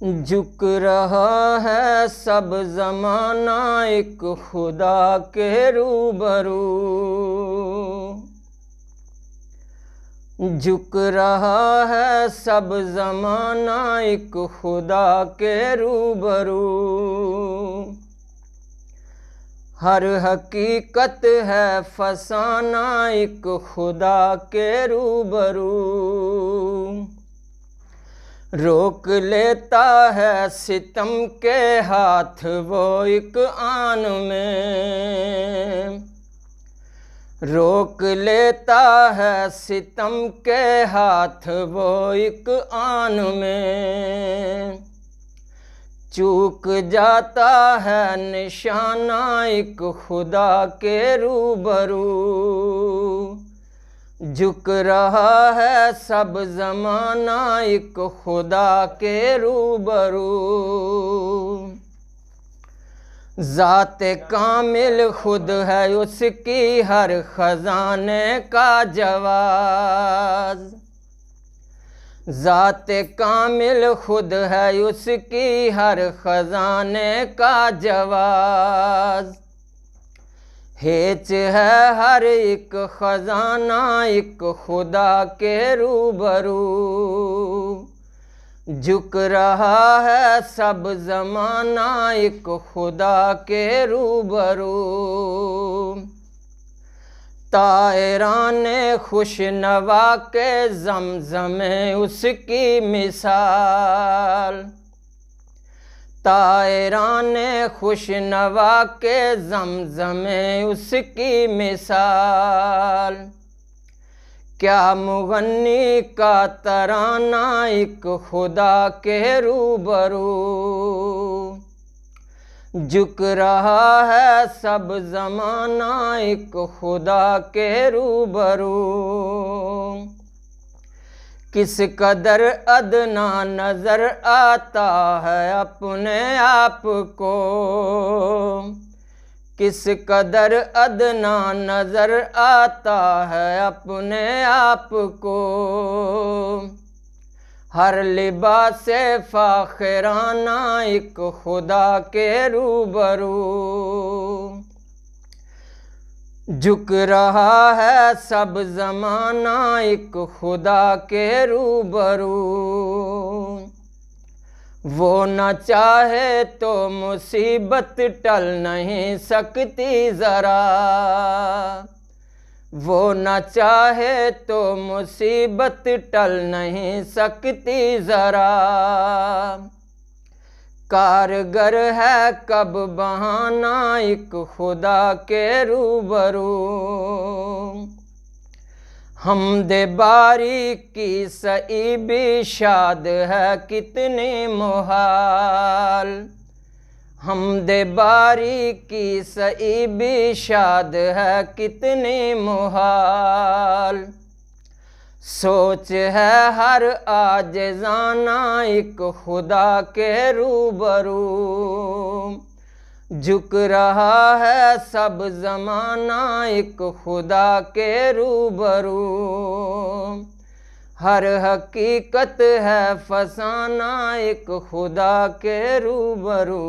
جھک رہا ہے سب زمانہ ایک خدا کے روبرو، جھک رہا ہے سب زمانہ ایک خدا کے روبرو، ہر حقیقت ہے فسانہ ایک خدا کے روبرو، روک لیتا ہے ستم کے ہاتھ وہ ایک آن میں، روک لیتا ہے ستم کے ہاتھ وہ ایک آن میں، چوک جاتا ہے نشانہ ایک خدا کے روبرو، جھک رہا ہے سب زمانہ ایک خدا کے روبرو، ذات کامل خود ہے اس کی ہر خزانے کا جواز، ذات کامل خود ہے اس کی ہر خزانے کا جواز، ہیچ ہے ہر ایک خزانہ ایک خدا کے روبرو، جھک رہا ہے سب زمانہ ایک خدا کے روبرو، طائران خوش نوا کے زمزمیں اس کی مثال، طائران خوش نوا کے زمزمیں اس کی مثال، کیا مغنی کا ترانہ ایک خدا کے روبرو، جھک رہا ہے سب زمانہ ایک خدا کے روبرو، کس قدر ادنا نظر آتا ہے اپنے آپ کو، کس قدر ادنا نظر آتا ہے اپنے آپ کو، ہر لباس فاخرانہ ایک خدا کے روبرو، جھک رہا ہے سب زمانہ ایک خدا کے روبرو، وہ نہ چاہے تو مصیبت ٹل نہیں سکتی ذرا، وہ نہ چاہے تو مصیبت ٹل نہیں سکتی ذرا، کارگر ہے کب بہانہ ایک خدا کے روبرو، حمد باری کی سعی بھی شاد ہے کتنی محال، حمد باری کی سعی بھی شاد ہے کتنی محال، سوچ ہے ہر عاجزانہ ایک خدا کے روبرو، جھک رہا ہے سب زمانہ ایک خدا کے روبرو، ہر حقیقت ہے فسانہ ایک خدا کے روبرو۔